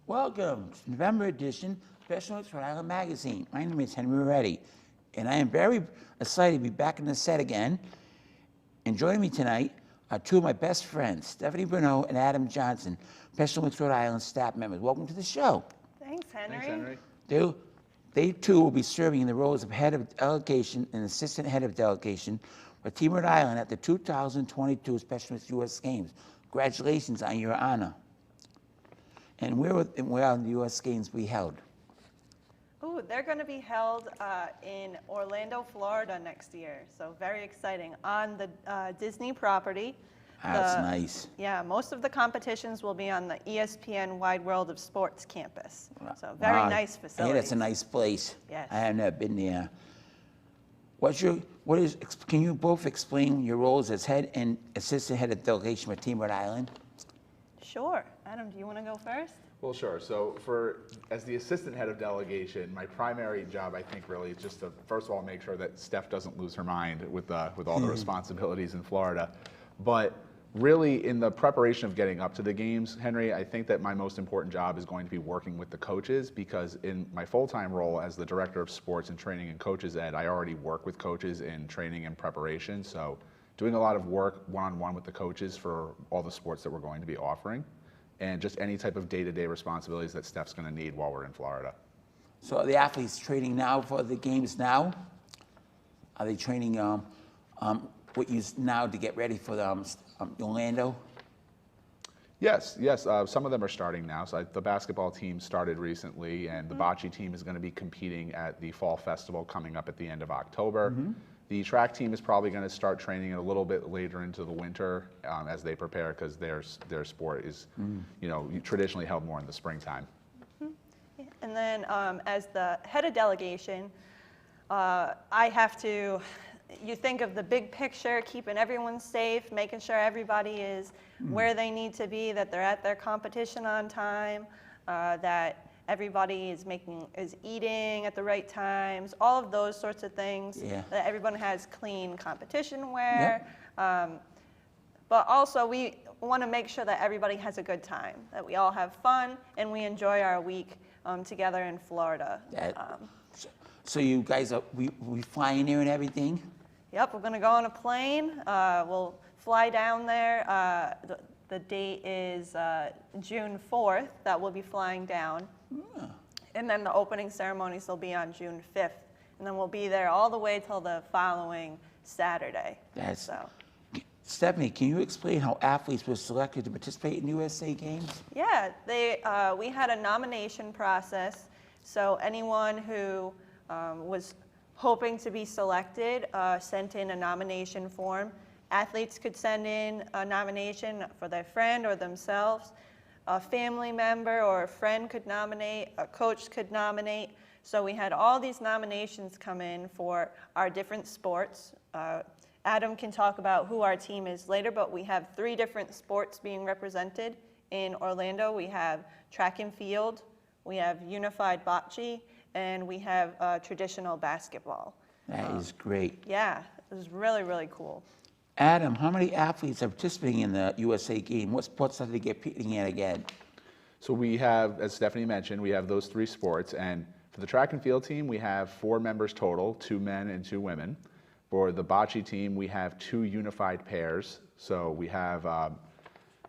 Welcome to November edition of Olympics Rhode Island Magazine. My name is Henry Reddy, and I am very excited to be back in the set again. And joining me tonight are two of my best friends, Stephanie Bruneau and Adam Johnson, Olympics Rhode Island staff members. Welcome to the show. Thanks, Henry. Thanks, Henry. They too will be serving in the roles of head of delegation and assistant head of delegation for Team Rhode Island at the 2022 Special Olympics U.S. Games. Congratulations on your honor. And where will the U.S. Games be held? Ooh, they're going to be held in Orlando, Florida next year. So very exciting. On the Disney property. That's nice. Yeah, most of the competitions will be on the ESPN Wide World of Sports campus. So very nice facility. Yeah, that's a nice place. Yes. I have never been there. Can you both explain your roles as head and assistant head of delegation for Team Rhode Island? Sure. Adam, do you want to go first? Well, sure. So as the assistant head of delegation, my primary job, I think, really is just to, first of all, make sure that Steph doesn't lose her mind with all the responsibilities in Florida. But really, in the preparation of getting up to the games, Henry, I think that my most important job is going to be working with the coaches, because in my full-time role as the director of sports and training and coaches ed, I already work with coaches in training and preparation. So doing a lot of work one-on-one with the coaches for all the sports that we're going to be offering, and just any type of day-to-day responsibilities that Steph's going to need while we're in Florida. So are the athletes training now for the games now? Are they training now to get ready for Orlando? Yes. Some of them are starting now. So the basketball team started recently, and the bocce team is going to be competing at the Fall Festival coming up at the end of October. The track team is probably going to start training a little bit later into the winter as they prepare, because their sport is, traditionally held more in the springtime. And then as the head of delegation, you think of the big picture, keeping everyone safe, making sure everybody is where they need to be, that they're at their competition on time, that everybody is eating at the right times, all of those sorts of things, that everyone has clean competition wear. But also we want to make sure that everybody has a good time, that we all have fun and we enjoy our week together in Florida. So you guys we flying there and everything? Yep, we're going to go on a plane. We'll fly down there. The date is June 4th that we'll be flying down. And then the opening ceremonies will be on June 5th. And then we'll be there all the way till the following Saturday. Stephanie, can you explain how athletes were selected to participate in USA Games? Yeah, we had a nomination process. So anyone who was hoping to be selected sent in a nomination form. Athletes could send in a nomination for their friend or themselves. A family member or a friend could nominate, a coach could nominate. So we had all these nominations come in for our different sports. Adam can talk about who our team is later, but we have 3 different sports being represented in Orlando. We have track and field, we have unified bocce, and we have traditional basketball. That is great. Yeah, it was really, really cool. Adam, how many athletes are participating in the USA Game? What sports are they competing in again? So we have, as Stephanie mentioned, we have those 3 sports. And for the track and field team, we have 4 members total, 2 men and 2 women. For the bocce team, we have 2 unified pairs. So we have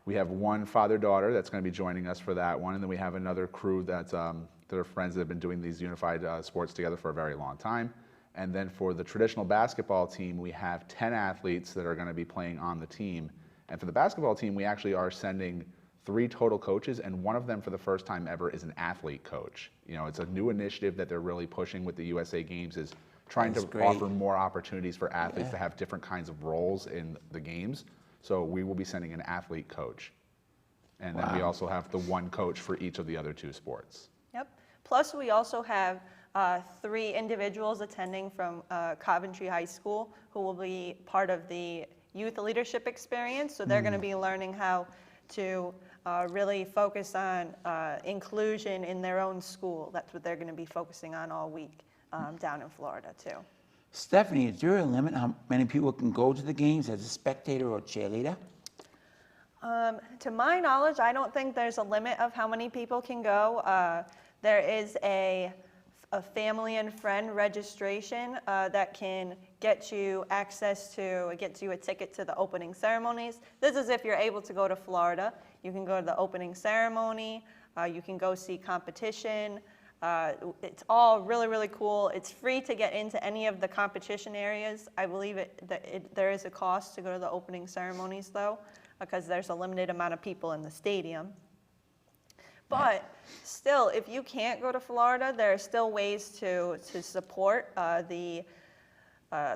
one father-daughter that's going to be joining us for that one. And then we have another crew that are friends that have been doing these unified sports together for a very long time. And then for the traditional basketball team, we have 10 athletes that are going to be playing on the team. And for the basketball team, we actually are sending 3 total coaches, and one of them for the first time ever is an athlete coach. It's a new initiative that they're really pushing with the USA Games, is trying to offer more opportunities for athletes to have different kinds of roles in the games. So we will be sending an athlete coach. And then we also have the 1 coach for each of the other 2 sports. Yep. Plus we also have 3 individuals attending from Coventry High School who will be part of the youth leadership experience. So they're going to be learning how to really focus on inclusion in their own school. That's what they're going to be focusing on all week down in Florida too. Stephanie, is there a limit how many people can go to the games as a spectator or cheerleader? To my knowledge, I don't think there's a limit of how many people can go. There is a family and friend registration that can get you access to, it gets you a ticket to the opening ceremonies. This is if you're able to go to Florida. You can go to the opening ceremony, you can go see competition. It's all really, really cool. It's free to get into any of the competition areas. I believe there is a cost to go to the opening ceremonies though, because there's a limited amount of people in the stadium. But still, if you can't go to Florida, there are still ways to support. The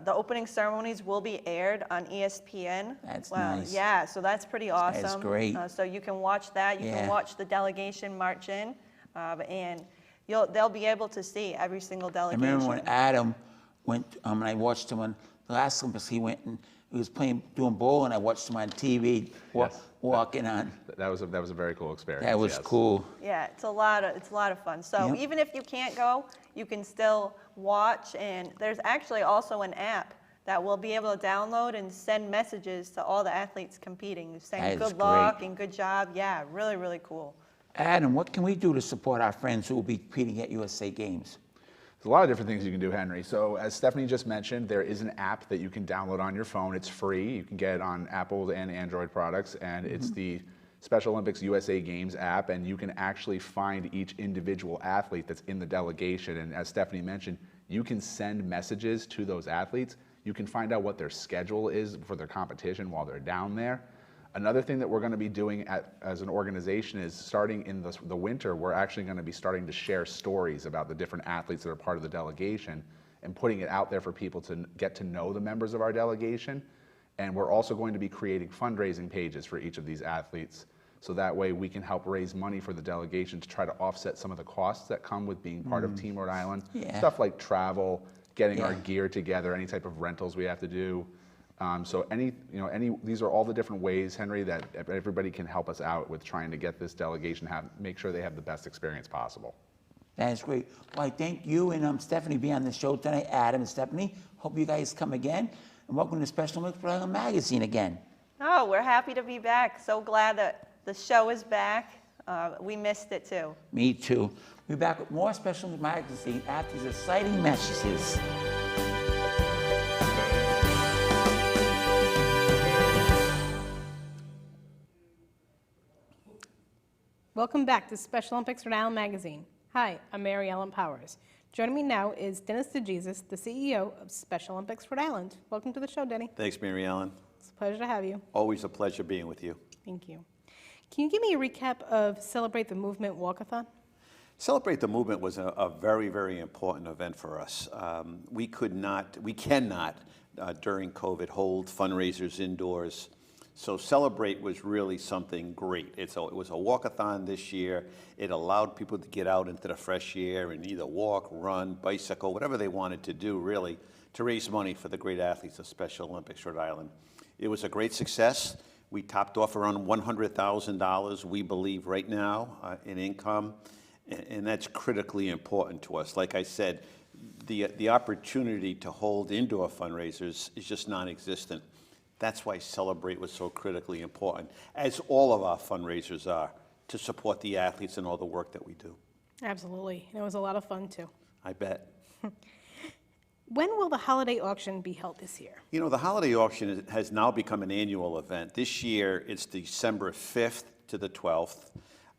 opening ceremonies will be aired on ESPN. That's nice. Yeah, so that's pretty awesome. That's great. So you can watch that. You can watch the delegation march in, and they'll be able to see every single I delegation. remember when Adam went, and I watched him on the last Olympics, he went and he was doing bowling. I watched him on TV walking on. That was a very cool experience. That was cool. Yeah, it's a lot of fun. So even if you can't go, you can still watch, and there's actually also an app that we'll be able to download and send messages to all the athletes competing, saying good luck and good job. Yeah, really, really cool. Adam, what can we do to support our friends who will be competing at USA Games? There's a lot of different things you can do, Henry. So as Stephanie just mentioned, there is an app that you can download on your phone. It's free. You can get it on Apple and Android products, and it's the Special Olympics USA Games app, and you can actually find each individual athlete that's in the delegation. And as Stephanie mentioned, you can send messages to those athletes. You can find out what their schedule is for their competition while they're down there. Another thing that we're going to be doing as an organization is starting in the winter, we're actually going to be starting to share stories about the different athletes that are part of the delegation and putting it out there for people to get to know the members of our delegation. And we're also going to be creating fundraising pages for each of these athletes. So that way we can help raise money for the delegation to try to offset some of the costs that come with being part of Team Rhode Island. Stuff like travel, getting our gear together, any type of rentals we have to do. So these are all the different ways, Henry, that everybody can help us out with trying to get this delegation, make sure they have the best experience possible. That's great. Well, I thank you and Stephanie being on the show tonight, Adam and Stephanie. Hope you guys come again. And welcome to Special Olympics Rhode Island Magazine again. Oh, we're happy to be back. So glad that the show is back. We missed it too. Me too. We'll be back with more Special Olympics Magazine after these exciting messages. Welcome back to Special Olympics Rhode Island Magazine. Hi, I'm Mary Ellen Powers. Joining me now is Dennis DeJesus, the CEO of Special Olympics Rhode Island. Welcome to the show, Denny. Thanks, Mary Ellen. It's a pleasure to have you. Always a pleasure being with you. Thank you. Can you give me a recap of Celebrate the Movement Walkathon? Celebrate the Movement was a very, very important event for us. We cannot, during COVID, hold fundraisers indoors. So Celebrate was really something great. It was a walkathon this year. It allowed people to get out into the fresh air and either walk, run, bicycle, whatever they wanted to do, really, to raise money for the great athletes of Special Olympics Rhode Island. It was a great success. We topped off around $100,000, we believe, right now in income, and that's critically important to us. Like I said, the opportunity to hold indoor fundraisers is just non-existent. That's why Celebrate was so critically important, as all of our fundraisers are, to support the athletes and all the work that we do. Absolutely. And it was a lot of fun, too. I bet. When will the holiday auction be held this year? You know, the holiday auction has now become an annual event. This year, it's December 5th to the 12th,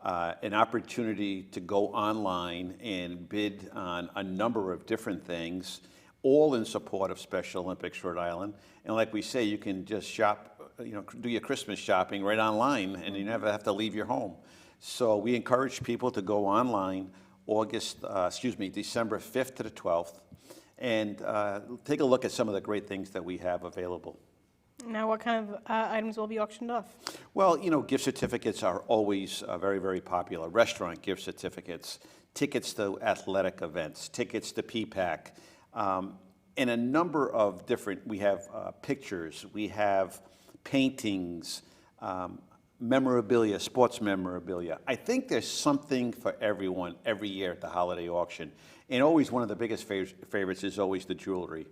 an opportunity to go online and bid on a number of different things, all in support of Special Olympics Rhode Island. And like we say, you can just shop, do your Christmas shopping right online, and you never have to leave your home. So we encourage people to go online December 5th to the 12th, and take a look at some of the great things that we have available. Now, what kind of items will be auctioned off? Well, gift certificates are always very, very popular. Restaurant gift certificates, tickets to athletic events, tickets to PPAC, and a number of different, we have pictures, we have paintings, memorabilia, sports memorabilia. I think there's something for everyone every year at the holiday auction. And always one of the biggest favorites is always the jewelry.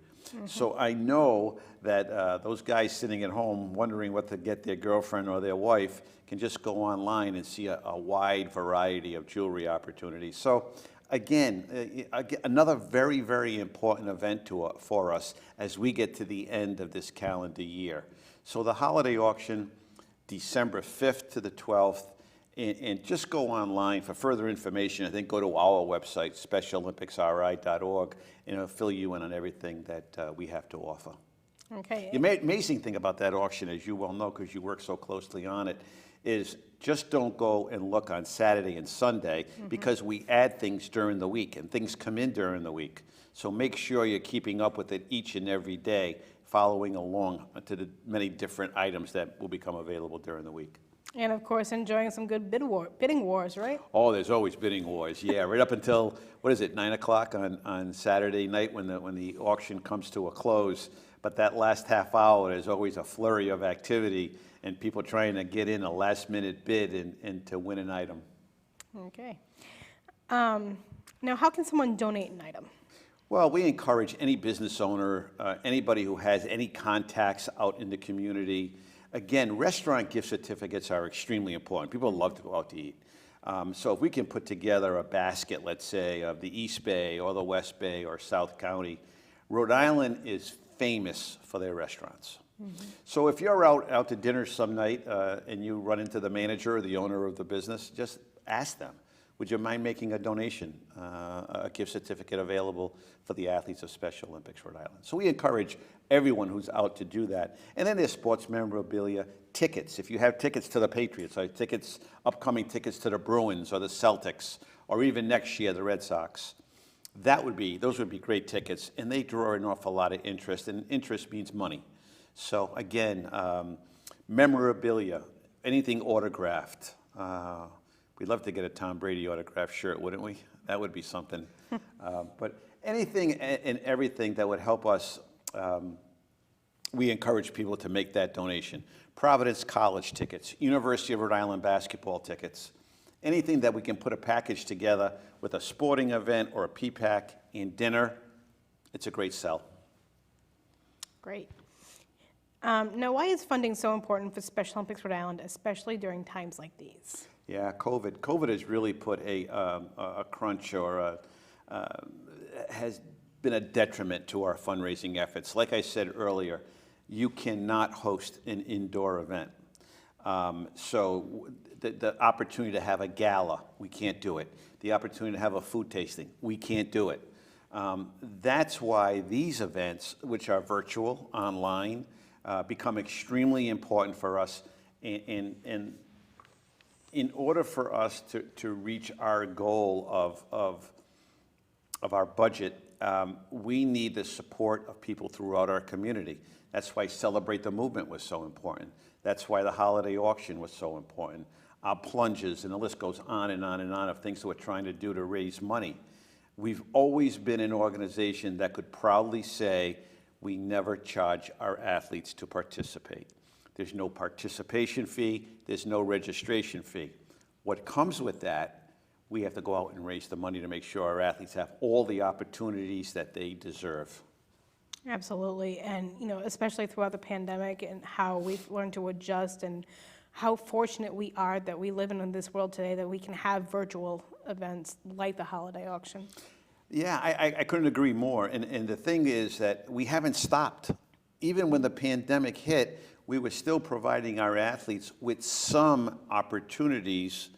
So I know that those guys sitting at home wondering what to get their girlfriend or their wife can just go online and see a wide variety of jewelry opportunities. So again, another very, very important event for us as we get to the end of this calendar year. So the holiday auction, December 5th to the 12th, and just go online for further information. I think go to our website, SpecialOlympicsRI.org, and it'll fill you in on everything that we have to offer. Okay. The amazing thing about that auction, as you well know because you work so closely on it, is just don't go and look on Saturday and Sunday because we add things during the week and things come in during the week. So make sure you're keeping up with it each and every day, following along to the many different items that will become available during the week. And of course, enjoying some good bidding wars, right? Oh, there's always bidding wars. Yeah, right up until, what is it, 9 o'clock on Saturday night when the auction comes to a close. But that last half hour, there's always a flurry of activity and people trying to get in a last-minute bid and to win an item. Okay. Now, how can someone donate an item? Well, we encourage any business owner, anybody who has any contacts out in the community. Again, restaurant gift certificates are extremely important. People love to go out to eat. So if we can put together a basket, let's say, of the East Bay or the West Bay or South County, Rhode Island is famous for their restaurants. So if you're out to dinner some night and you run into the manager or the owner of the business, just ask them, would you mind making a donation, a gift certificate available for the athletes of Special Olympics Rhode Island? So we encourage everyone who's out to do that. And then there's sports memorabilia, tickets. If you have tickets to the Patriots, or upcoming tickets to the Bruins or the Celtics, or even next year, the Red Sox, those would be great tickets, and they draw an awful lot of interest, and interest means money. So again, memorabilia, anything autographed. We'd love to get a Tom Brady autographed shirt, wouldn't we? That would be something. But anything and everything that would help us, we encourage people to make that donation. Providence College tickets, University of Rhode Island basketball tickets, anything that we can put a package together with a sporting event or a PPAC and dinner, it's a great sell. Great. Now, why is funding so important for Special Olympics Rhode Island, especially during times like these? Yeah, COVID has really put a crunch or has been a detriment to our fundraising efforts. Like I said earlier, you cannot host an indoor event. So the opportunity to have a gala, we can't do it. The opportunity to have a food tasting, we can't do it. That's why these events, which are virtual, online, become extremely important for us. And in order for us to reach our goal of our budget, we need the support of people throughout our community. That's why Celebrate the Movement was so important. That's why the holiday auction was so important. Our plunges, and the list goes on and on and on of things that we're trying to do to raise money. We've always been an organization that could proudly say we never charge our athletes to participate. There's no participation fee, there's no registration fee. What comes with that, we have to go out and raise the money to make sure our athletes have all the opportunities that they deserve. Absolutely, and especially throughout the pandemic and how we've learned to adjust and how fortunate we are that we live in this world today that we can have virtual events like the holiday auction. Yeah, I couldn't agree more. And the thing is that we haven't stopped. Even when the pandemic hit, we were still providing our athletes with some opportunities,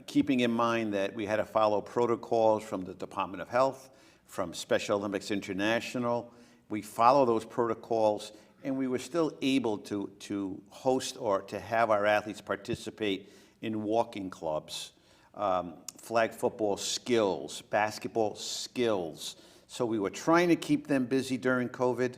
keeping in mind that we had to follow protocols from the Department of Health, from Special Olympics International. We follow those protocols, and we were still able to host or to have our athletes participate in walking clubs, flag football skills, basketball skills. So we were trying to keep them busy during COVID,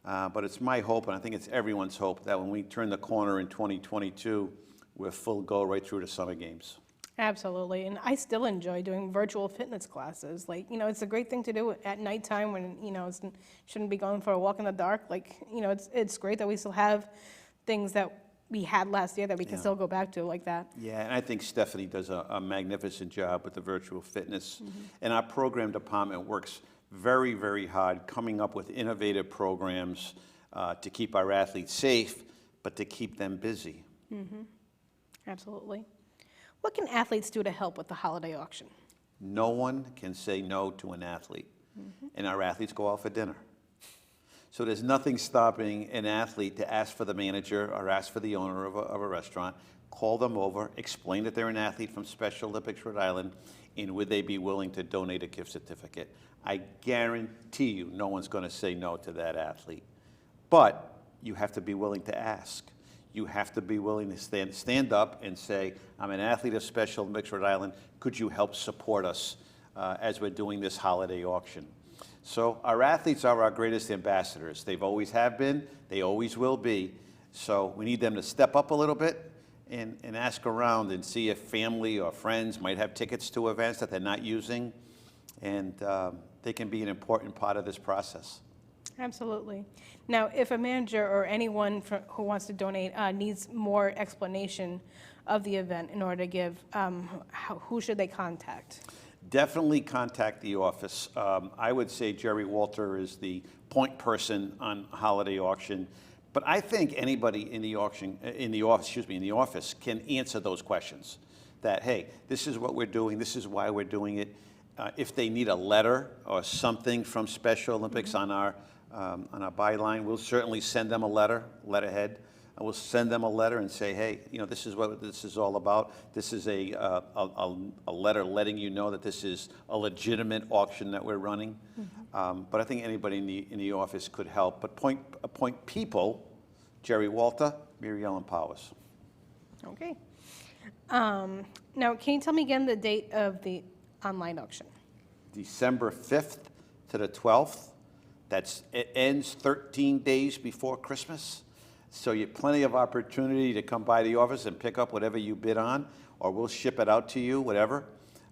but it's my hope, and I think it's everyone's hope, that when we turn the corner in 2022, we're full go right through to Summer Games. Absolutely, and I still enjoy doing virtual fitness classes. It's a great thing to do at nighttime when, shouldn't be going for a walk in the dark. It's great that we still have things that we had last year that we can Yeah. still go back to like that. Yeah, and I think Stephanie does a magnificent job with the virtual fitness. And our program department works very, very hard coming up with innovative programs to keep our athletes safe, but to keep them busy. Absolutely. What can athletes do to help with the holiday auction? No one can say no to an athlete, and our athletes go out for dinner. So there's nothing stopping an athlete to ask for the manager or ask for the owner of a restaurant, call them over, explain that they're an athlete from Special Olympics Rhode Island, and would they be willing to donate a gift certificate. I guarantee you no one's going to say no to that athlete. But you have to be willing to ask. You have to be willing to stand up and say, I'm an athlete of Special Olympics Rhode Island. Could you help support us as we're doing this holiday auction? So our athletes are our greatest ambassadors. They've always have been. They always will be. So we need them to step up a little bit and ask around and see if family or friends might have tickets to events that they're not using. And they can be an important part of this process. Absolutely. Now, if a manager or anyone who wants to donate needs more explanation of the event in order to give, who should they contact? Definitely contact the office. I would say Jerry Walter is the point person on holiday auction, but I think anybody in the office can answer those questions. That, hey, this is what we're doing, this is why we're doing it. If they need a letter or something from Special Olympics on our byline, we'll certainly send them a letterhead. We'll send them a letter and say, hey, this is what this is all about. This is a letter letting you know that this is a legitimate auction that we're running. But I think anybody in the office could help. But appoint people, Jerry Walter, Mary Ellen Powers. Okay. Now, can you tell me again the date of the online auction? December 5th to the 12th. It ends 13 days before Christmas. So you have plenty of opportunity to come by the office and pick up whatever you bid on, or we'll ship it out to you, whatever.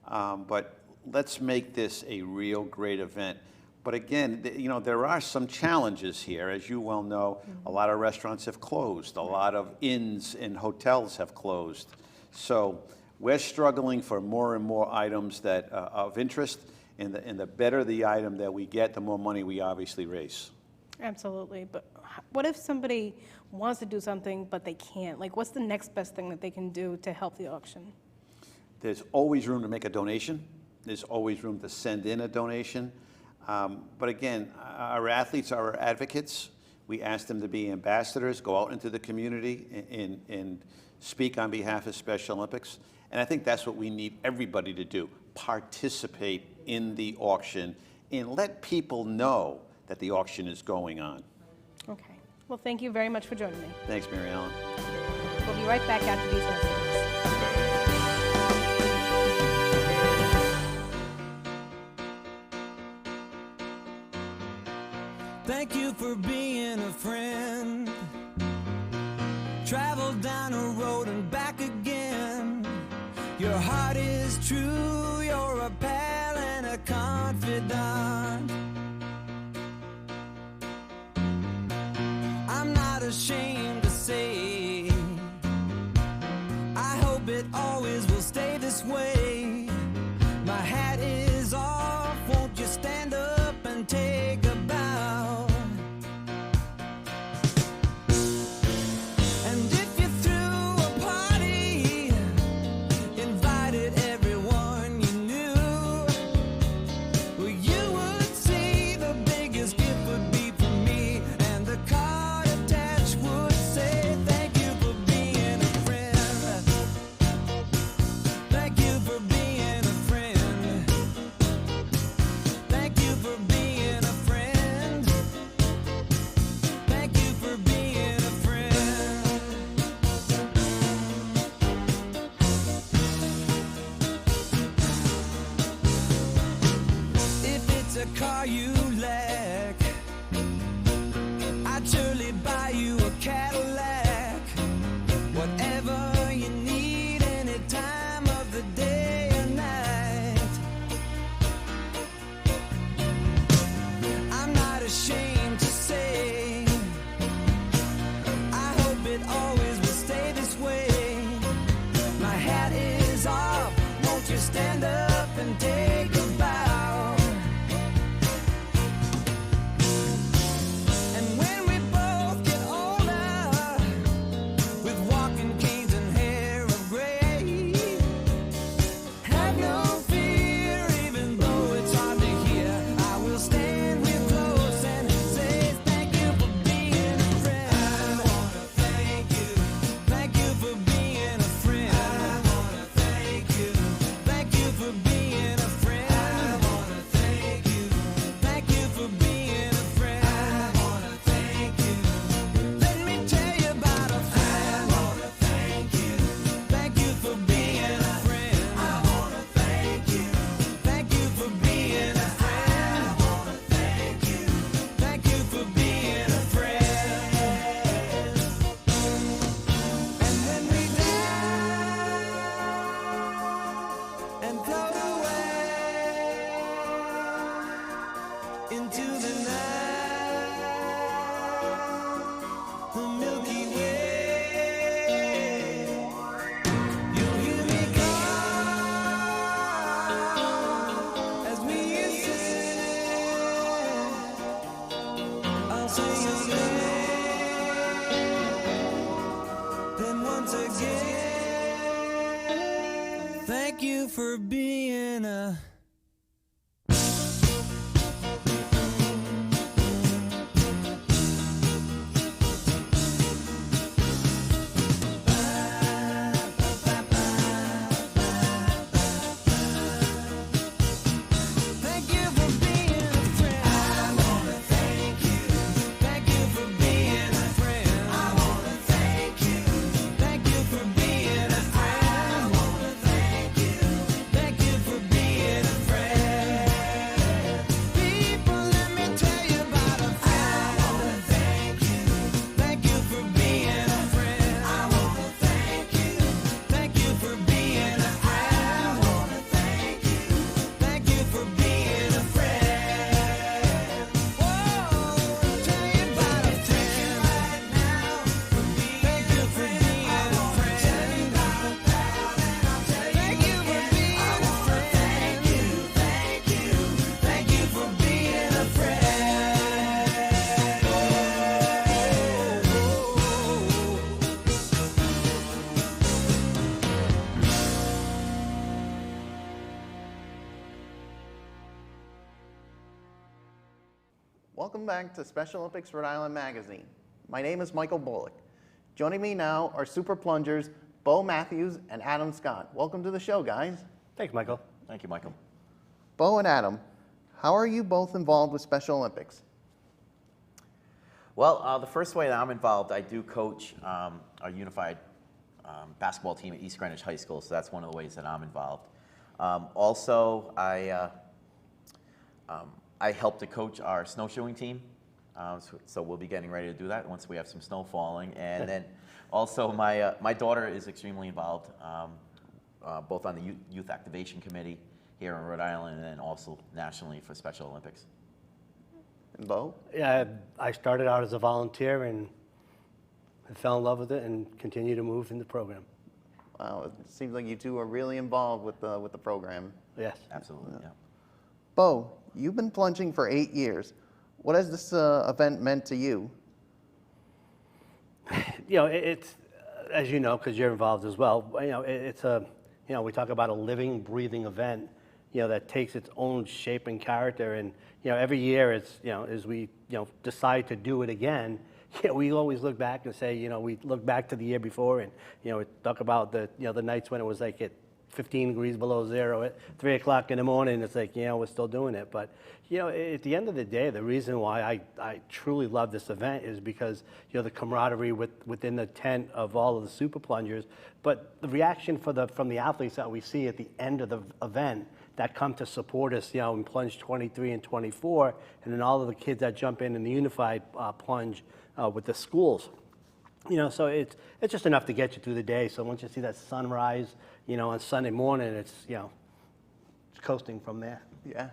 But let's make this a real great event. But again, there are some challenges here. As you well know, a lot of restaurants have closed. A lot of inns and hotels have closed. So we're struggling for more and more items that of interest, and the better the item that we get, the more money we obviously raise. Absolutely. But what if somebody wants to do something but they can't? Like, what's the next best thing that they can do to help the auction? There's always room to make a donation. There's always room to send in a donation. But again, our athletes are our advocates. We ask them to be ambassadors, go out into the community and speak on behalf of Special Olympics. And I think that's what we need everybody to do, participate in the auction and let people know that the auction is going on. Okay. Well, thank you very much for joining me. Thanks, Mary Ellen. We'll be right back after these messages. Thank you for being a friend. Travel down a road and back again. Your heart is true, you're a pal and a confidant. I'm not ashamed to say, I hope it always will stay this way. My hat is off, won't you stand up and take a bow? And if you threw a party, invited everyone you knew, well, you would see the biggest gift would be from me, and the card attached would say, thank you for being a friend. Thank you for being a friend. Thank you for being a friend. Thank you for being a friend. If it's a car you lack, I'd surely buy you a Cadillac. Whatever you need, any time of the day or night. I'm not ashamed to say, I hope it always will stay you stand up and take a bow. And when we both get older, with walking canes and hair of gray, have no fear, even though it's hard to hear. I will stand real close and say thank you for being a friend. I wanna thank you. Thank you for being a friend. I wanna thank you. Thank you for being a friend. I wanna thank you. Thank you for being a friend. I wanna thank you. Let me tell you about a friend. I wanna thank you. Thank you for being a friend. I wanna thank you. Thank you for being a friend. I wanna thank you. Thank you for being a friend. And when we die and float away into the night, the Milky Way, you'll hear me call as we ascend. I'll say your name, then once again, thank you for being a. Thank you for being a friend. I wanna thank you. Thank you for being a friend. I wanna thank you. Thank you for being a friend. I wanna thank you. Thank you for being a friend. People, let me tell you about a friend. I wanna thank you. Thank you for being a friend. I wanna thank you. Thank you for being a friend. I wanna thank you. Thank you for being a friend. Whoa, tell you about a friend right now. Thank you for being a friend. Thank you for being a friend. Thank you, thank you, thank you for being a Welcome back to Special Olympics Rhode Island Magazine. My name is Michael Bullock. Joining me now are super plungers Bo Mathews and Adam Scott. Welcome to the show, guys. Thanks, Michael. Thank you, Michael. Bo and Adam, how are you both involved with Special Olympics? Well, the first way that I'm involved, I do coach a unified basketball team at East Greenwich High School, so that's one of the ways that I'm involved. Also, I help to coach our snowshoeing team, so we'll be getting ready to do that once we have some snow falling. And then also my daughter is extremely involved, both on the Youth Activation Committee here in Rhode Island and then also nationally for Special Olympics. And Bo? Yeah, I started out as a volunteer and I fell in love with it and continue to move in the program. Wow, it seems like you two are really involved with the program. Yes. Absolutely, yeah. Bo, you've been plunging for 8 years. What has this event meant to you? You know, it's, as you know, because you're involved as well, you know, it's a, you know, we talk about a living, breathing event, you know, that takes its own shape and character. And, you know, every year it's, you know, as we, you know, decide to do it again, you know, we always look back and say, you know, we look back to the year before and, you know, we talk about the, you know, the nights when it was like at 15 degrees below zero at 3 o'clock in the morning. It's like, you know, we're still doing it. But, you know, at the end of the day, the reason why I truly love this event is because, you know, the camaraderie within the tent of all of the super plungers, but the reaction from the athletes that we see at the end of the event that come to support us, you know, in Plunge 23 and 24, and then all of the kids that jump in the unified plunge with the schools. You know, so it's just enough to get you through the day. So once you see that sunrise, you know, on Sunday morning, it's, you know, it's coasting from there. Yeah,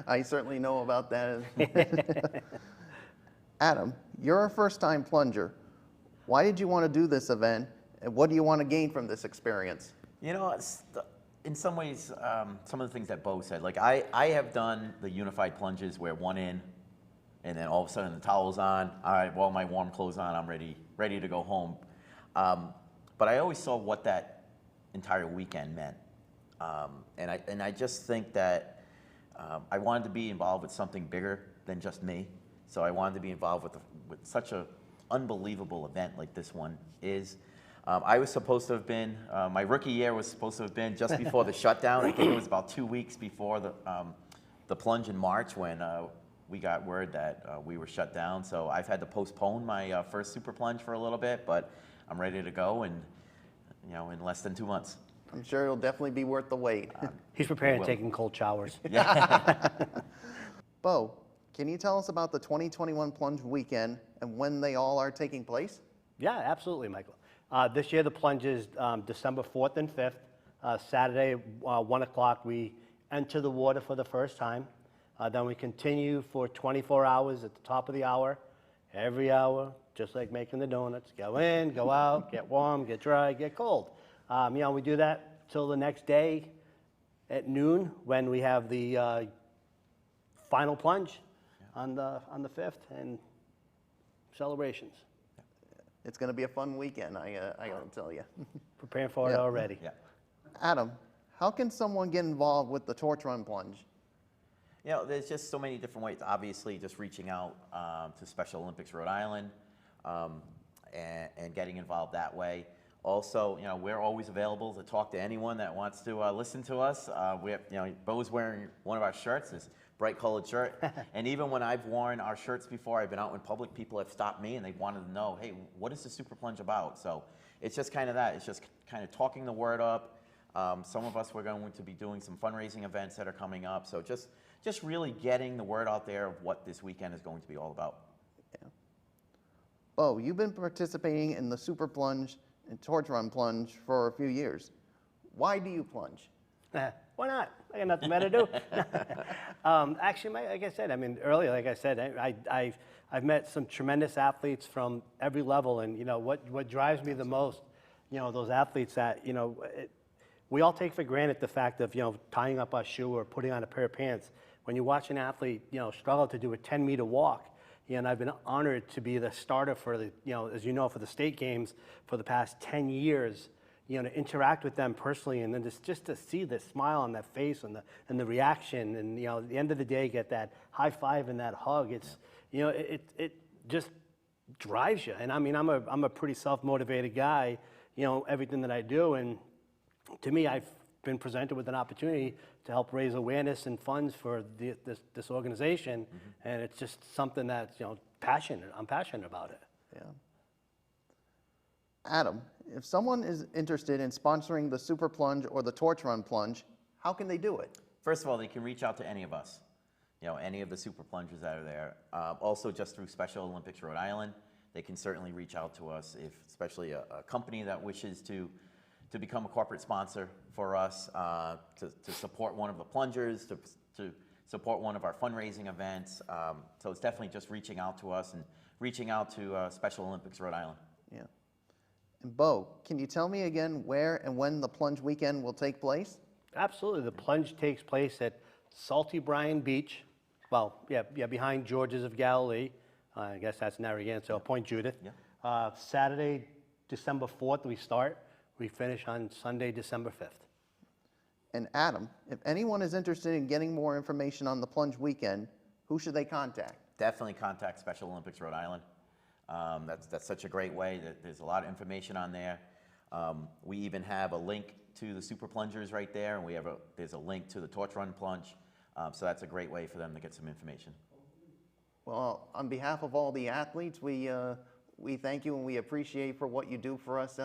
I certainly know about that. Adam, you're a first-time plunger. Why did you want to do this event, and what do you want to gain from this experience? You know, in some ways, some of the things that Bo said, like I have done the unified plunges where one in, and then all of a sudden the towel's on. All right, well, my warm clothes on, I'm ready to go home. But I always saw what that entire weekend meant, and I just think that I wanted to be involved with something bigger than just me. So I wanted to be involved with such a unbelievable event like this one is. I was supposed to have been, my rookie year was supposed to have been just before the shutdown. I think it was about 2 weeks before the plunge in March when we got word that we were shut down. So I've had to postpone my first super plunge for a little bit, but I'm ready to go in less than 2 months. I'm sure it'll definitely be worth the wait. He's preparing and taking cold showers. Bo, can you tell us about the 2021 Plunge weekend and when they all are taking place? Yeah, absolutely, Michael. This year, the plunge is December 4th and 5th. Saturday, 1 o'clock, we enter the water for the first time. Then we continue for 24 hours at the top of the hour. Every hour, just like making the donuts. Go in, go out, get warm, get dry, get cold. We do that till the next day at noon when we have the final plunge on the 5th and celebrations. It's going to be a fun weekend, I gotta tell you. Preparing for it already. Yeah. Adam, how can someone get involved with the torch run plunge? There's just so many different ways. Obviously, just reaching out to Special Olympics Rhode Island and getting involved that way. Also, we're always available to talk to anyone that wants to listen to us. We have, Bo's wearing one of our shirts, this bright colored shirt. And even when I've worn our shirts before, I've been out in public, people have stopped me and they wanted to know, hey, what is the Super Plunge about? So it's just kind of that. It's just kind of talking the word up. Some of us, we're going to be doing some fundraising events that are coming up. So just really getting the word out there of what this weekend is going to be all about. Yeah. Bo, you've been participating in the Super Plunge and Torch Run Plunge for a few years. Why do you plunge? Why not? I got nothing better to do. Actually, like I said, earlier, like I said, I've met some tremendous athletes from every level, and what drives me the most, those athletes that we all take for granted the fact of tying up our shoe or putting on a pair of pants. When you watch an athlete struggle to do a 10-meter walk, and I've been honored to be the starter for the as for the state games for the past 10 years. To interact with them personally, and then just to see the smile on that face and the reaction, and at the end of the day, get that high five and that hug. It's it just drives you. And I'm a pretty self-motivated guy. Everything that I do, and to me, I've been presented with an opportunity to help raise awareness and funds for this organization, and it's just something that's passionate. I'm passionate about it. Yeah. Adam, if someone is interested in sponsoring the Super Plunge or the Torch Run Plunge, how can they do it? First of all, they can reach out to any of us, any of the super plungers that are there. Also, just through Special Olympics Rhode Island, they can certainly reach out to us, especially a company that wishes to become a corporate sponsor for us, to support one of the plungers, to support one of our fundraising events. So it's definitely just reaching out to us and reaching out to Special Olympics Rhode Island. Yeah. And Bo, can you tell me again where and when the plunge weekend will take place? Absolutely. The plunge takes place at Salty Brine Beach. Well, behind Georges of Galilee. I guess that's Narragansett, Point Judith. Yeah. Saturday, December 4th, we start. We finish on Sunday, December 5th. And Adam, if anyone is interested in getting more information on the plunge weekend, who should they contact? Definitely contact Special Olympics Rhode Island. That's such a great way. There's a lot of information on there. We even have a link to the Super Plungers right there, and there's a link to the Torch Run Plunge. So that's a great way for them to get some information. Well, on behalf of all the athletes, we thank you and we appreciate for what you do for us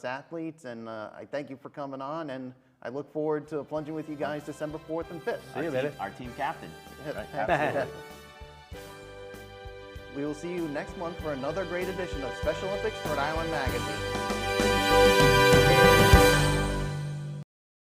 athletes. And I thank you for coming on, and I look forward to plunging with you guys December 4th and 5th. See you later. Our team captain. Right? Absolutely. We will see you next month for another great edition of Special Olympics Rhode Island Magazine.